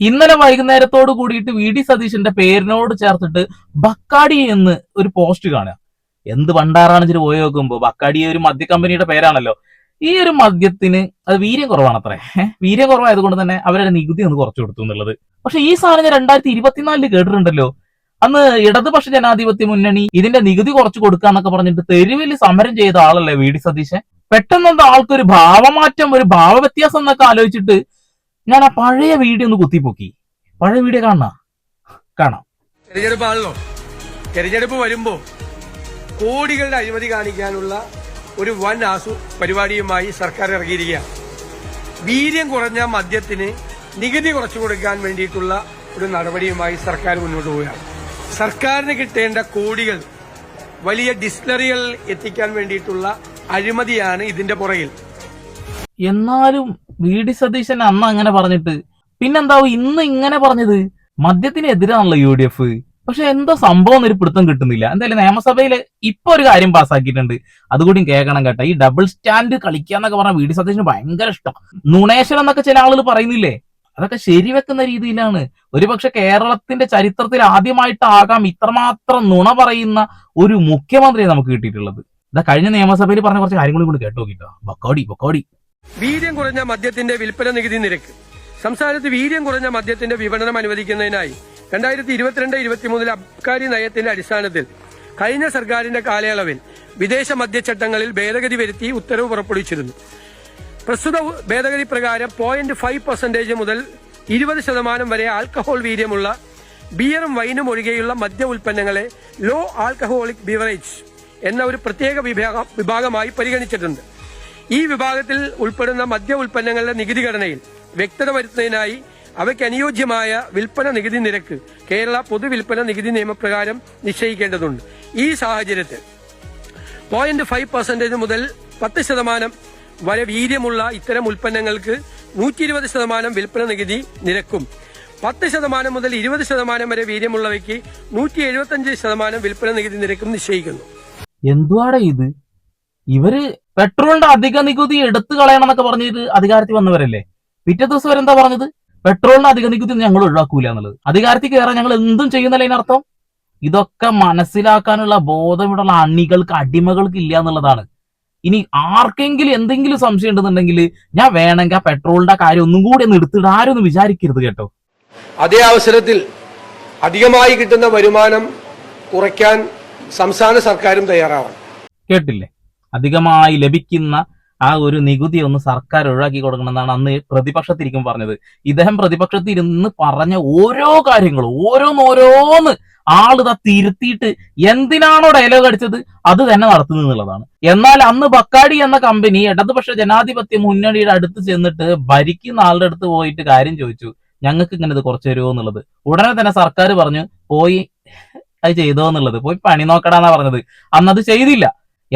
ഇന്നലെ വൈകുന്നേരത്തോട് കൂടിയിട്ട് V D സതീശന്റെ പേരിനോട് ചേർത്തിട്ട് ബക്കാടി എന്ന് ഒരു പോസ്റ്റ് കാണുക. എന്ത് പണ്ടാറാണ് ഇച്ചിരി പോയി നോക്കുമ്പോ ബക്കാടി ഒരു മദ്യ കമ്പനിയുടെ പേരാണല്ലോ. ഈ ഒരു മദ്യത്തിന് അത് വീര്യം കുറവാണ് അത്രേ. വീര്യം കുറവായതുകൊണ്ട് തന്നെ അവരുടെ നികുതി ഒന്ന് കുറച്ചു കൊടുത്തു എന്നുള്ളത്. പക്ഷെ ഈ സാധനം 2024 കേട്ടിട്ടുണ്ടല്ലോ. അന്ന് ഇടതുപക്ഷ ജനാധിപത്യ മുന്നണി ഇതിന്റെ നികുതി കുറച്ചു കൊടുക്കാന്നൊക്കെ പറഞ്ഞിട്ട് തെരുവിൽ സമരം ചെയ്ത ആളല്ലേ വി ഡി സതീശൻ. പെട്ടെന്ന് ആൾക്കൊരു ഭാവമാറ്റം, ഒരു ഭാവവ്യത്യാസം എന്നൊക്കെ ആലോചിച്ചിട്ട് ഞാൻ ആ പഴയ വീഡിയോ ഒന്ന് കുത്തിപ്പൊക്കി. പഴയ വീഡിയോ കാണാം. തെരഞ്ഞെടുപ്പാണല്ലോ. തെരഞ്ഞെടുപ്പ് വരുമ്പോ കോടികളുടെ അഴിമതി കാണിക്കാനുള്ള ഒരു വൻ പരിപാടിയുമായി സർക്കാർ ഇറങ്ങിയിരിക്കുകയാണ്. വീര്യം കുറഞ്ഞ മദ്യത്തിന് നികുതി കുറച്ചു കൊടുക്കാൻ വേണ്ടിയിട്ടുള്ള ഒരു നടപടിയുമായി സർക്കാർ മുന്നോട്ട് പോവുകയാണ്. സർക്കാരിന് കിട്ടേണ്ട കോടികൾ വലിയ ഡിസ്റ്റിലറികൾ എത്തിക്കാൻ വേണ്ടിയിട്ടുള്ള അഴിമതിയാണ് ഇതിന്റെ പുറകിൽ. എന്നാലും വി ഡി സതീശൻ അന്ന് അങ്ങനെ പറഞ്ഞിട്ട് പിന്നെന്താവും ഇന്ന് ഇങ്ങനെ പറഞ്ഞത്? മദ്യത്തിനെതിരാണല്ലോ യു ഡി എഫ്. പക്ഷെ എന്തോ സംഭവം ഒരു പിടുത്തം കിട്ടുന്നില്ല. എന്തായാലും നിയമസഭയിൽ ഇപ്പൊ ഒരു കാര്യം പാസ്സാക്കിയിട്ടുണ്ട്, അതുകൂടി കേൾക്കണം കേട്ടോ. ഈ ഡബിൾ സ്റ്റാൻഡ് കളിക്കാന്നൊക്കെ പറഞ്ഞ വി ഡി സതീശന് ഭയങ്കര ഇഷ്ടം. നുണേശൻ എന്നൊക്കെ ചില ആളുകൾ പറയുന്നില്ലേ, അതൊക്കെ ശരിവെക്കുന്ന രീതിയിലാണ്. ഒരുപക്ഷെ കേരളത്തിന്റെ ചരിത്രത്തിൽ ആദ്യമായിട്ടാകാം ഇത്രമാത്രം നുണ പറയുന്ന ഒരു മുഖ്യമന്ത്രിയെ നമുക്ക് കിട്ടിയിട്ടുള്ളത്. ഇതാ കഴിഞ്ഞ നിയമസഭയിൽ പറഞ്ഞ കുറച്ച് കാര്യങ്ങളും കൂടി കേട്ടോ കേട്ടോ. ബക്കോടി വീര്യം കുറഞ്ഞ മദ്യത്തിന്റെ വിൽപ്പന നികുതി നിരക്ക്. സംസ്ഥാനത്ത് വീര്യം കുറഞ്ഞ മദ്യത്തിന്റെ വിപണനം അനുവദിക്കുന്നതിനായി 2022-23 അബ്കാരി നയത്തിന്റെ അടിസ്ഥാനത്തിൽ കഴിഞ്ഞ സർക്കാരിന്റെ കാലയളവിൽ വിദേശ മദ്യചട്ടങ്ങളിൽ ഭേദഗതി വരുത്തി ഉത്തരവ് പുറപ്പെടുവിച്ചിരുന്നു. പ്രസ്തുത ഭേദഗതി പ്രകാരം 0.5% മുതൽ 20% വരെ ആൽക്കഹോൾ വീര്യമുള്ള ബിയറും വൈനും ഒഴികെയുള്ള മദ്യ ഉൽപ്പന്നങ്ങളെ ലോ ആൽക്കഹോളിക് ബിവറേജ് എന്ന ഒരു പ്രത്യേക വിഭാഗമായി പരിഗണിച്ചിട്ടുണ്ട്. ഈ വിഭാഗത്തിൽ ഉൾപ്പെടുന്ന മദ്യ ഉൽപ്പന്നങ്ങളുടെ നികുതി ഘടനയിൽ വ്യക്തത വരുത്തുന്നതിനായി അവയ്ക്ക് അനുയോജ്യമായ വിൽപ്പന നികുതി നിരക്ക് കേരള പൊതുവിൽപ്പന നികുതി നിയമപ്രകാരം നിശ്ചയിക്കേണ്ടതുണ്ട്. ഈ സാഹചര്യത്തിൽ 0.5% മുതൽ 10% വരെ വീര്യമുള്ള ഇത്തരം ഉൽപ്പന്നങ്ങൾക്ക് 120% വിൽപ്പന നികുതി നിരക്കും 10% മുതൽ 20% വരെ വീര്യമുള്ളവയ്ക്ക് 175% വിൽപ്പന നികുതി നിരക്കും നിശ്ചയിക്കുന്നു. എന്തുവാടെ ഇത്? ഇവര് പെട്രോളിന്റെ അധിക നികുതി എടുത്തു കളയണം എന്നൊക്കെ പറഞ്ഞിട്ട് അധികാരത്തിൽ വന്നവരല്ലേ. പിറ്റേ ദിവസം വരെന്താ പറഞ്ഞത്? പെട്രോളിന്റെ അധിക നികുതി ഞങ്ങൾ ഒഴിവാക്കൂല എന്നുള്ളത്. അധികാരത്തിൽ കയറാൻ ഞങ്ങൾ എന്തും ചെയ്യുന്നല്ലേ അതിനർത്ഥം? ഇതൊക്കെ മനസ്സിലാക്കാനുള്ള ബോധമുള്ള അണികൾക്ക്, അടിമകൾക്ക് ഇല്ല എന്നുള്ളതാണ്. ഇനി ആർക്കെങ്കിലും എന്തെങ്കിലും സംശയം ഉണ്ടെന്നുണ്ടെങ്കിൽ ഞാൻ വേണമെങ്കിൽ ആ പെട്രോളിന്റെ കാര്യം ഒന്നും കൂടി ഒന്ന് എടുത്തിട്ട് ആരും ഒന്നും വിചാരിക്കരുത് കേട്ടോ. അതേ അവസരത്തിൽ അധികമായി കിട്ടുന്ന വരുമാനം കുറയ്ക്കാൻ സംസ്ഥാന സർക്കാരും തയ്യാറാവണം. കേട്ടില്ലേ? അധികമായി ലഭിക്കുന്ന ആ ഒരു നികുതി ഒന്ന് സർക്കാർ ഒഴിവാക്കി കൊടുക്കണമെന്നാണ് അന്ന് പ്രതിപക്ഷത്തിരിക്കും പറഞ്ഞത്. ഇദ്ദേഹം പ്രതിപക്ഷത്തിരുന്ന് പറഞ്ഞ ഓരോ കാര്യങ്ങളും ഓരോന്ന് ആളിതാ തിരുത്തിയിട്ട് എന്തിനാണോ ഡയലോഗ് അടിച്ചത് അത് തന്നെ നടത്തുന്നു എന്നുള്ളതാണ്. എന്നാൽ അന്ന് ബക്കാടി എന്ന കമ്പനി ഇടതുപക്ഷ ജനാധിപത്യ മുന്നണിയുടെ അടുത്ത് ചെന്നിട്ട് ഭരിക്കുന്ന ആളുടെ അടുത്ത് പോയിട്ട് കാര്യം ചോദിച്ചു, ഞങ്ങൾക്ക് ഇങ്ങനെ ഇത് കുറച്ച് തരുമോ എന്നുള്ളത്. ഉടനെ തന്നെ സർക്കാർ പറഞ്ഞു പോയി അത് ചെയ്തോ എന്നുള്ളത്, പോയി പണി നോക്കടാന്നാ പറഞ്ഞത്. അന്നത് ചെയ്തില്ല.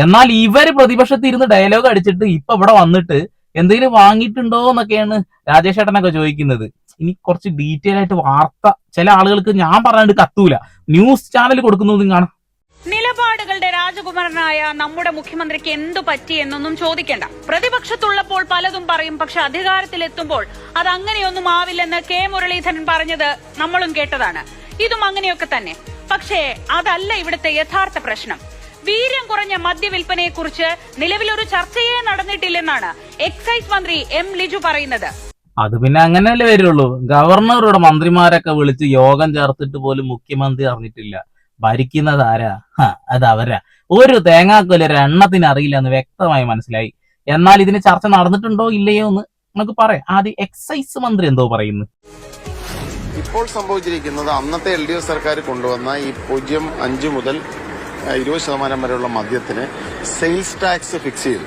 എന്നാൽ ഇവര് പ്രതിപക്ഷത്ത് ഇരുന്ന് ഡയലോഗ് അടിച്ചിട്ട് ഇപ്പൊ ഇവിടെ വന്നിട്ട് എന്തെങ്കിലും വാങ്ങിയിട്ടുണ്ടോ എന്നൊക്കെയാണ് രാജേഷ് ഏട്ടനൊക്കെ ചോദിക്കുന്നത്. ഇനി കുറച്ച് ഡീറ്റെയിൽ ആയിട്ട് വാർത്ത ചില ആളുകൾക്ക് ഞാൻ പറയാണ്ട് കത്തൂല, ന്യൂസ് ചാനൽ കൊടുക്കുന്നതും കാണാം. നിലപാടുകളുടെ രാജകുമാരനായ നമ്മുടെ മുഖ്യമന്ത്രിക്ക് എന്തു പറ്റി എന്നൊന്നും ചോദിക്കേണ്ട. പ്രതിപക്ഷത്തുള്ളപ്പോൾ പലതും പറയും, പക്ഷെ അധികാരത്തിലെത്തുമ്പോൾ അത് അങ്ങനെയൊന്നും ആവില്ലെന്ന് കെ മുരളീധരൻ പറഞ്ഞത് നമ്മളും കേട്ടതാണ്. ഇതും അങ്ങനെയൊക്കെ തന്നെ. പക്ഷേ അതല്ല ഇവിടുത്തെ യഥാർത്ഥ പ്രശ്നം. വീര്യം കുറഞ്ഞ മദ്യവിൽപ്പനയെക്കുറിച്ച് നിലവിലൊരു ചർച്ചയെ നടന്നിട്ടില്ലെന്നാണ് എക്സൈസ് മന്ത്രി എം ലിജു പറയുന്നത്. അത് പിന്നെ അങ്ങനെയല്ലേ വരുള്ളൂ. ഗവർണറുടെ മന്ത്രിമാരൊക്കെ വിളിച്ച് യോഗം ചേർത്തിട്ട് പോലും മുഖ്യമന്ത്രി അറിഞ്ഞിട്ടില്ല. ഭരിക്കുന്നത് ആരാ? അത് അവരാ. ഒരു തേങ്ങാക്കൊല ഒരു എണ്ണത്തിന് അറിയില്ല എന്ന് വ്യക്തമായി മനസ്സിലായി. എന്നാൽ ഇതിന് ചർച്ച നടന്നിട്ടുണ്ടോ ഇല്ലയോ എന്ന് നമുക്ക് പറയാം. ആദ്യം എക്സൈസ് മന്ത്രി എന്തോ പറയുന്നു. ഇപ്പോൾ സംഭവിച്ചിരിക്കുന്നത് അന്നത്തെ LDF സർക്കാർ കൊണ്ടുവന്ന ഈ 0.5 മുതൽ 20% വരെയുള്ള മദ്യത്തിന് സെയിൽസ് ടാക്സ് ഫിക്സ് ചെയ്തു.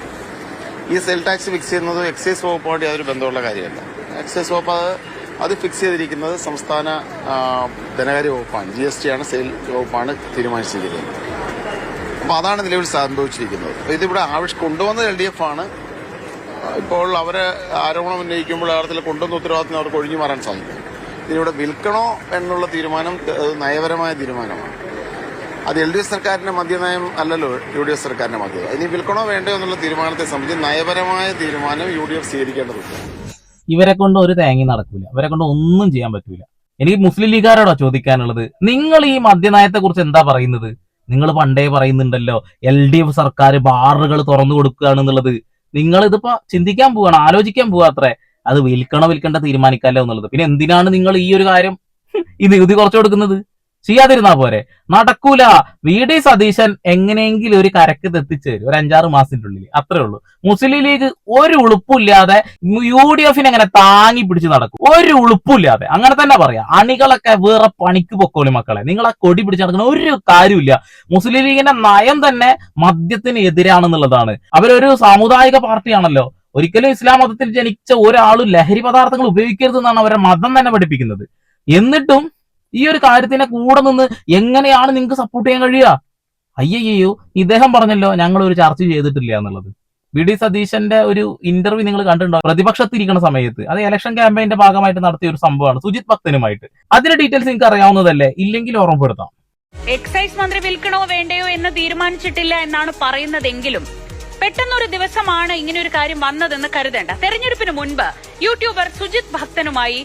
ഈ സെയിൽ ടാക്സ് ഫിക്സ് ചെയ്യുന്നത് എക്സൈസ് വകുപ്പുമായിട്ട് യാതൊരു ബന്ധമുള്ള കാര്യമല്ല. എക്സൈസ് വകുപ്പ് അത് ഫിക്സ് ചെയ്തിരിക്കുന്നത് സംസ്ഥാന ധനകാര്യ വകുപ്പാണ്. GST ആണ്, സെയിൽ വകുപ്പാണ് തീരുമാനിച്ചിരിക്കുന്നത്. അപ്പോൾ അതാണ് നിലവിൽ സംഭവിച്ചിരിക്കുന്നത്. അപ്പോൾ ഇതിവിടെ കൊണ്ടുവന്നത് LDF ആണ്. ഇപ്പോൾ അവരെ ആരോപണം ഉന്നയിക്കുമ്പോൾ യഥാർത്ഥത്തിൽ കൊണ്ടുവന്ന ഉത്തരവാദിത്തം അവർക്ക് ഒഴിഞ്ഞു മാറാൻ സാധിക്കും. ഇതിവിടെ വിൽക്കണോ എന്നുള്ള തീരുമാനം നയപരമായ തീരുമാനമാണ്. അത് LDF സർക്കാരിന്റെ മദ്യനയം അല്ലല്ലോ UDF സർക്കാരിന്റെ മദ്യം. ഇനി വിൽക്കണോ വേണ്ടോ എന്നുള്ള തീരുമാനത്തെ സംബന്ധിച്ച് നയപരമായ തീരുമാനം UDF സ്വീകരിക്കേണ്ടതുണ്ട്. ഇവരെ കൊണ്ട് ഒരു തേങ്ങ നടക്കൂല, ഇവരെ കൊണ്ട് ഒന്നും ചെയ്യാൻ പറ്റൂല. എനിക്ക് മുസ്ലിം ലീഗുകാരോടോ ചോദിക്കാനുള്ളത്, നിങ്ങൾ ഈ മദ്യനയത്തെ കുറിച്ച് എന്താ പറയുന്നത്? നിങ്ങൾ പണ്ടേ പറയുന്നുണ്ടല്ലോ LDF സർക്കാർ ബാറുകൾ തുറന്നു കൊടുക്കുകയാണെന്നുള്ളത്. നിങ്ങൾ ഇതിപ്പോ ചിന്തിക്കാൻ പോവാണ്, ആലോചിക്കാൻ പോവാ അത്രേ, അത് വിൽക്കണ്ട തീരുമാനിക്കാലോ എന്നുള്ളത്. പിന്നെ എന്തിനാണ് നിങ്ങൾ ഈ ഒരു കാര്യം ഈ നികുതി കുറച്ചു കൊടുക്കുന്നത്? ചെയ്യാതിരുന്നാ പോരെ? നടക്കൂല. VD സതീശൻ എങ്ങനെയെങ്കിലും ഒരു കരക്ക് തെത്തിച്ചേരും ഒരു 5-6 മാസത്തിന്റെ ഉള്ളിൽ, അത്രേ ഉള്ളൂ. മുസ്ലിം ലീഗ് ഒരു ഉളുപ്പില്ലാതെ UDF അങ്ങനെ താങ്ങി പിടിച്ച് നടക്കും, ഒരു ഉളുപ്പില്ലാതെ. അങ്ങനെ തന്നെ പറയാം. അണികളൊക്കെ വേറെ പണിക്ക് പൊക്കോളി മക്കളെ, നിങ്ങൾ ആ കൊടി പിടിച്ച് നടക്കുന്ന ഒരു കാര്യമില്ല. മുസ്ലിം ലീഗിന്റെ നയം തന്നെ മദ്യത്തിന് എതിരാണെന്നുള്ളതാണ്. അവരൊരു സാമുദായിക പാർട്ടിയാണല്ലോ. ഒരിക്കലും ഇസ്ലാം മതത്തിൽ ജനിച്ച ഒരാളും ലഹരി പദാർത്ഥങ്ങൾ ഉപയോഗിക്കരുത് എന്നാണ് അവരുടെ മതം തന്നെ പഠിപ്പിക്കുന്നത്. എന്നിട്ടും ഈ ഒരു കാര്യത്തിനെ കൂടെ നിന്ന് എങ്ങനെയാണ് നിങ്ങൾക്ക് സപ്പോർട്ട് ചെയ്യാൻ കഴിയുക? അയ്യയ്യോ, ഇദ്ദേഹം പറഞ്ഞല്ലോ ഞങ്ങൾ ഒരു ചർച്ച ചെയ്തിട്ടില്ല എന്നുള്ളത്. VD സതീശന്റെ ഒരു ഇന്റർവ്യൂ നിങ്ങൾ കണ്ടിട്ടുണ്ടോ? പ്രതിപക്ഷത്തിരിക്കുന്ന സമയത്ത്, അത് ഇലക്ഷൻ ക്യാമ്പയിന്റെ ഭാഗമായിട്ട് നടത്തിയ ഒരു സംഭവമാണ് സുജിത് ഭക്തനുമായിട്ട്. അതിന്റെ ഡീറ്റെയിൽസ് നിങ്ങൾക്ക് അറിയാവുന്നതല്ലേ? ഇല്ലെങ്കിൽ ഓർമ്മപ്പെടുത്താം. എക്സൈസ് മന്ത്രി വിൽക്കണോ വേണ്ടയോ എന്ന് തീരുമാനിച്ചിട്ടില്ല എന്നാണ് പറയുന്നതെങ്കിലും പെട്ടെന്നൊരു ദിവസമാണ് ഇങ്ങനെ ഒരു കാര്യം വന്നതെന്ന് കരുതേണ്ട. തെരഞ്ഞെടുപ്പിന് മുൻപ് യൂട്യൂബർ സുജിത് ഭക്തനുമായി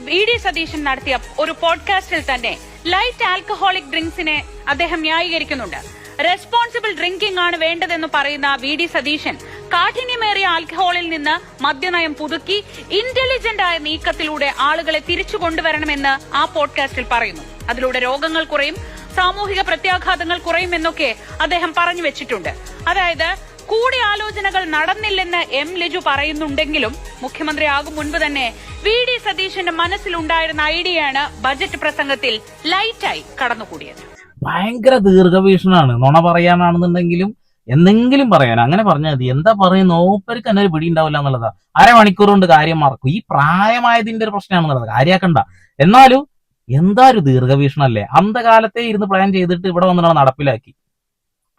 VD സതീശൻ നടത്തിയ ഒരു പോഡ്കാസ്റ്റിൽ തന്നെ ലൈറ്റ് ആൽക്കഹോളിക് ഡ്രിങ്ക്സിനെ അദ്ദേഹം ന്യായീകരിക്കുന്നുണ്ട്. റെസ്പോൺസിബിൾ ഡ്രിങ്കിംഗ് ആണ് വേണ്ടതെന്ന് പറയുന്ന VD സതീശൻ കാഠിന്യമേറിയ ആൽക്കഹോളിൽ നിന്ന് മദ്യനയം പുതുക്കി ഇന്റലിജന്റ് ആയ നീക്കത്തിലൂടെ ആളുകളെ തിരിച്ചു കൊണ്ടുവരണമെന്ന് ആ പോഡ്കാസ്റ്റിൽ പറയുന്നു. അതിലൂടെ രോഗങ്ങൾ കുറയും, സാമൂഹിക പ്രത്യാഘാതങ്ങൾ കുറയുമെന്നൊക്കെ അദ്ദേഹം പറഞ്ഞു വെച്ചിട്ടുണ്ട്. അതായത് കൂടിയാലോചനകൾ നടന്നില്ലെന്ന് M. ലിജു പറയുന്നുണ്ടെങ്കിലും മുഖ്യമന്ത്രിയാകും മുൻപ് തന്നെ VD സതീശന്റെ മനസ്സിലുണ്ടായിരുന്ന ഐഡിയയാണ് ബജറ്റ് പ്രസംഗത്തിൽ ലൈറ്റായി കടന്നുകൂടിയത്. ഭയങ്കര ദീർഘവീക്ഷണാണ്. നുണ പറയാനാണെന്നുണ്ടെങ്കിലും എന്തെങ്കിലും പറയാൻ അങ്ങനെ പറഞ്ഞാൽ മതി. എന്താ പറയുന്ന ഓപ്പർക്ക് തന്നെ ഒരു പിടി ഉണ്ടാവില്ല എന്നുള്ളതാ. അരമണിക്കൂർ കൊണ്ട് കാര്യം മറക്കും. ഈ പ്രായമായതിന്റെ ഒരു പ്രശ്നമാണെന്നുള്ളത് കാര്യാക്കണ്ട. എന്നാലും എന്താ ഒരു ദീർഘവീക്ഷണല്ലേ? അന്ധകാലത്തെ ഇരുന്ന് പ്ലാൻ ചെയ്തിട്ട് ഇവിടെ വന്നിട്ടാണ് നടപ്പിലാക്കി.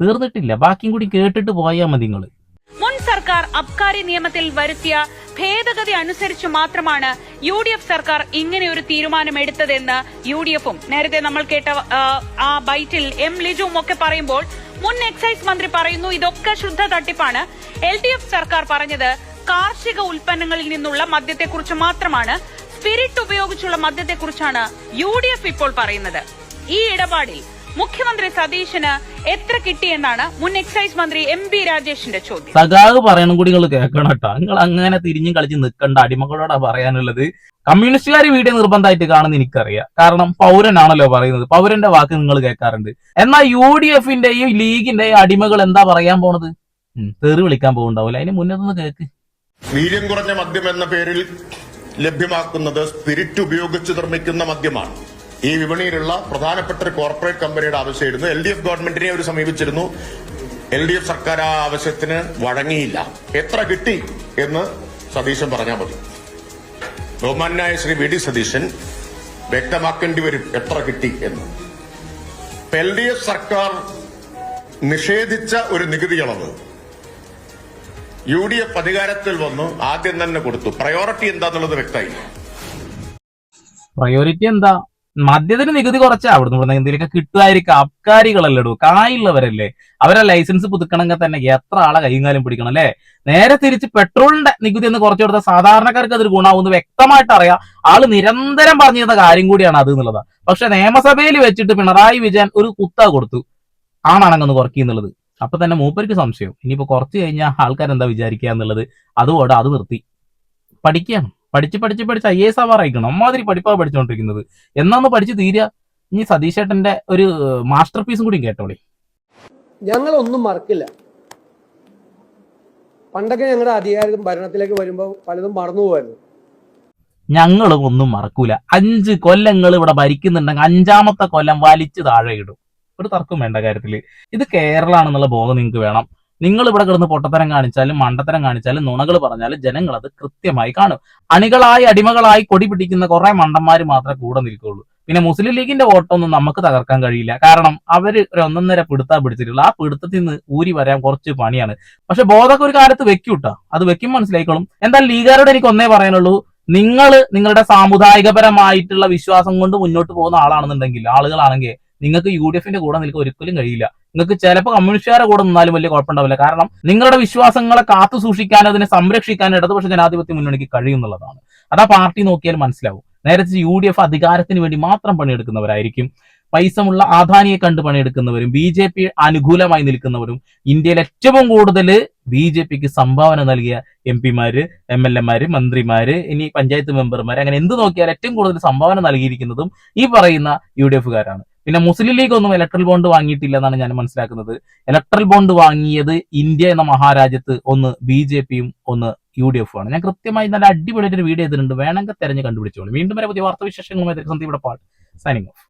തീർന്നിട്ടില്ല, ബാക്കിയും കൂടി കേട്ടിട്ട് പോയാൽ മതി. നിങ്ങൾ മുൻ സർക്കാർ അബ്കാരി നിയമത്തിൽ വരുത്തിയ ഭേദഗതി അനുസരിച്ച് മാത്രമാണ് UDF സർക്കാർ ഇങ്ങനെ ഒരു തീരുമാനമെടുത്തതെന്ന് UDFും നേരത്തെ നമ്മൾ കേട്ട ആ ബൈറ്റിൽ M. ലിജുവും ഒക്കെ പറയുമ്പോൾ മുൻ എക്സൈസ് മന്ത്രി പറയുന്നു ഇതൊക്കെ ശുദ്ധ തട്ടിപ്പാണ്. LDF സർക്കാർ പറഞ്ഞത് കാർഷിക ഉൽപ്പന്നങ്ങളിൽ നിന്നുള്ള മദ്യത്തെക്കുറിച്ച് മാത്രമാണ്. സ്പിരിറ്റ് ഉപയോഗിച്ചുള്ള മദ്യത്തെക്കുറിച്ചാണ് UDF ഇപ്പോൾ പറയുന്നത്. ഈ ഇടപാടിൽ മുഖ്യമന്ത്രി സതീശന് എത്ര കിട്ടിയെന്നാണ് മുൻ എക്സൈസ് മന്ത്രി MB രാജേഷിന്റെ ചോദ്യം. സഖാവ് പറയണം കൂടി നിങ്ങൾ കേൾക്കണം കേട്ടോ. നിങ്ങൾ അങ്ങനെ തിരിഞ്ഞും കളിച്ച് നിൽക്കണ്ട. അടിമകളോടാ പറയാനുള്ളത്. കമ്മ്യൂണിസ്റ്റുകാർ വീഡിയോ നിർബന്ധമായിട്ട് കാണുന്ന എനിക്കറിയാം. കാരണം പൗരനാണല്ലോ പറയുന്നത്, പൗരന്റെ വാക്ക് നിങ്ങൾ കേൾക്കാറുണ്ട്. എന്നാൽ UDFന്റെയും ലീഗിന്റെയും അടിമകൾ എന്താ പറയാൻ പോണത്? തെറി വിളിക്കാൻ പോകുന്നുണ്ടാവില്ല. അതിന് മുന്നേ കേക്ക്. വീര്യം കുറഞ്ഞ മദ്യം എന്ന പേരിൽ ലഭ്യമാക്കുന്നത് സ്പിരിറ്റ് ഉപയോഗിച്ച് നിർമ്മിക്കുന്ന മദ്യമാണ്. ഈ വിപണിയിലുള്ള പ്രധാനപ്പെട്ട ഒരു കോർപ്പറേറ്റ് കമ്പനിയുടെ ആവശ്യമായിരുന്നു. LDF ഗവൺമെന്റിനെ അവർ സമീപിച്ചിരുന്നു. LDF സർക്കാർ ആ ആവശ്യത്തിന് വഴങ്ങിയില്ല. എത്ര കിട്ടി എന്ന് സതീശൻ പറഞ്ഞാൽ മതി. ബഹുമാന്യനായ ശ്രീ VD സതീശൻ വ്യക്തമാക്കേണ്ടി വരും എത്ര കിട്ടി എന്ന്. LDF സർക്കാർ നിഷേധിച്ച ഒരു നികുതി ഇളവ് UDF അധികാരത്തിൽ വന്നു ആദ്യം തന്നെ കൊടുത്തു. പ്രയോറിറ്റി എന്താന്നുള്ളത് വ്യക്തമായില്ല. പ്രയോറിറ്റി എന്താ? മദ്യത്തിന് നികുതി കുറച്ചാ അവിടുന്ന് എന്തെങ്കിലുമൊക്കെ കിട്ടുമായിരിക്കും. അബ്കാരികളല്ലേ, കായുള്ളവരല്ലേ. അവരെ ലൈസൻസ് പുതുക്കണമെങ്കിൽ തന്നെ എത്ര ആളെ കൈയും കാലും പിടിക്കണം അല്ലേ? നേരെ തിരിച്ച് പെട്രോളിന്റെ നികുതി എന്ന് കുറച്ചു കൊടുത്താൽ സാധാരണക്കാർക്ക് അതൊരു ഗുണമാവുന്നത് വ്യക്തമായിട്ട് അറിയാം. ആള് നിരന്തരം പറഞ്ഞിരുന്ന കാര്യം കൂടിയാണ് അത് എന്നുള്ളത്. പക്ഷെ നിയമസഭയിൽ വെച്ചിട്ട് പിണറായി വിജയൻ ഒരു കുത്ത കൊടുത്തു, ആണാണെന്ന് കുറയ്ക്കുന്നുള്ളത്. അപ്പൊ തന്നെ മൂപ്പർക്ക് സംശയം, ഇനിയിപ്പോ കുറച്ച് കഴിഞ്ഞാൽ ആൾക്കാരെന്താ വിചാരിക്കുക എന്നുള്ളത്. അതുകൊണ്ട് അത് നിർത്തി. പഠിക്കുകയാണ്. പഠിച്ച് IAS ആവാറായിക്കണം. അമ്മാതിരി പഠിപ്പാ പഠിച്ചുകൊണ്ടിരിക്കുന്നത്. എന്നാന്ന് പഠിച്ച് തീരുക. ഇനി സതീശേട്ടന്റെ ഒരു മാസ്റ്റർ പീസും കൂടി കേട്ടോളി. ഞങ്ങളൊന്നും മറക്കില്ല. പണ്ടൊക്കെ ഞങ്ങളുടെ അധികാരം ഭരണത്തിലേക്ക് വരുമ്പോൾ പലതും മറന്നു പോകായിരുന്നു. ഞങ്ങളും ഒന്നും മറക്കൂല. 5 കൊല്ലങ്ങൾ ഇവിടെ ഭരിക്കുന്നുണ്ടെങ്കിൽ 5ാമത്തെ കൊല്ലം വലിച്ചു താഴെ ഇടും. ഒരു തർക്കം വേണ്ട കാര്യത്തില്. ഇത് കേരളാണെന്നുള്ള ബോധം നിങ്ങൾക്ക് വേണം. നിങ്ങൾ ഇവിടെ കിടന്ന് പൊട്ടത്തരം കാണിച്ചാലും മണ്ടത്തരം കാണിച്ചാലും നുണകൾ പറഞ്ഞാലും ജനങ്ങൾ അത് കൃത്യമായി കാണും. അണികളായി അടിമകളായി കൊടി പിടിക്കുന്ന കുറെ മണ്ടന്മാര് മാത്രമേ കൂടെ നിൽക്കുള്ളൂ. പിന്നെ മുസ്ലിം ലീഗിന്റെ വോട്ടൊന്നും നമുക്ക് തകർക്കാൻ കഴിയില്ല. കാരണം അവര് ഒരു 1.5 പിടുത്താ പിടിച്ചിട്ടുള്ള ആ പിടുത്തത്തിൽ നിന്ന് ഊരി വരാൻ കുറച്ച് പണിയാണ്. പക്ഷെ ബോധമൊക്കെ ഒരു കാലത്ത് വെക്കൂട്ടാ. അത് വെക്കും മനസ്സിലായിക്കോളും. എന്തായാലും ലീഗുകാരോട് എനിക്ക് ഒന്നേ പറയാനുള്ളൂ, നിങ്ങൾ നിങ്ങളുടെ സാമുദായികപരമായിട്ടുള്ള വിശ്വാസം കൊണ്ട് മുന്നോട്ട് പോകുന്ന ആളാണെന്നുണ്ടെങ്കിൽ, ആളുകളാണെങ്കിൽ നിങ്ങൾക്ക് UDF-ന്റെ കൂടെ നിൽക്കാൻ ഒരിക്കലും കഴിയില്ല. നിങ്ങൾക്ക് ചിലപ്പോൾ കമ്മ്യൂണിസ്റ്റുകാരെ കൂടെ നിന്നാലും വലിയ കുഴപ്പമുണ്ടാവില്ല. കാരണം നിങ്ങളുടെ വിശ്വാസങ്ങളെ കാത്തു സൂക്ഷിക്കാനും അതിനെ സംരക്ഷിക്കാനും ഇടതുപക്ഷ ജനാധിപത്യ മുന്നണിക്ക് കഴിയുന്നുള്ളതാണ്. അതാ പാർട്ടി നോക്കിയാൽ മനസ്സിലാവും. നേരത്തെ UDF അധികാരത്തിന് വേണ്ടി മാത്രം പണിയെടുക്കുന്നവരായിരിക്കും. പൈസമുള്ള ആദാനിയെ കണ്ട് പണിയെടുക്കുന്നവരും BJP അനുകൂലമായി നിൽക്കുന്നവരും ഇന്ത്യയിൽ ഏറ്റവും കൂടുതൽ BJPക്ക് സംഭാവന നൽകിയ MP-മാര്, MLA-മാര്, മന്ത്രിമാര്, ഇനി പഞ്ചായത്ത് മെമ്പർമാര്, അങ്ങനെ എന്ത് നോക്കിയാൽ ഏറ്റവും കൂടുതൽ സംഭാവന നൽകിയിരിക്കുന്നതും ഈ പറയുന്ന UDF-കാരാണ്. പിന്നെ മുസ്ലിം ലീഗ് ഒന്നും ഇലക്ട്രൽ ബോണ്ട് വാങ്ങിയിട്ടില്ല എന്നാണ് ഞാൻ മനസ്സിലാക്കുന്നത്. ഇലക്ട്രൽ ബോണ്ട് വാങ്ങിയത് ഇന്ത്യ എന്ന മഹാരാജ്യത്ത് ഒന്ന് BJP-യും ഒന്ന് UDF-ആണ്. ഞാൻ കൃത്യമായി നല്ല അടിപൊളിയായിട്ട് ഒരു വീഡിയോ ചെയ്തിട്ടുണ്ട്, വേണമെങ്കിൽ തെരഞ്ഞ് കണ്ടുപിടിച്ചോളൂ. വീണ്ടും വരെ പുതിയ വാർത്താവിശേഷങ്ങളുമായി സന്ദീപ് ഇടപ്പാൾ സൈനിങ് ഓഫ്.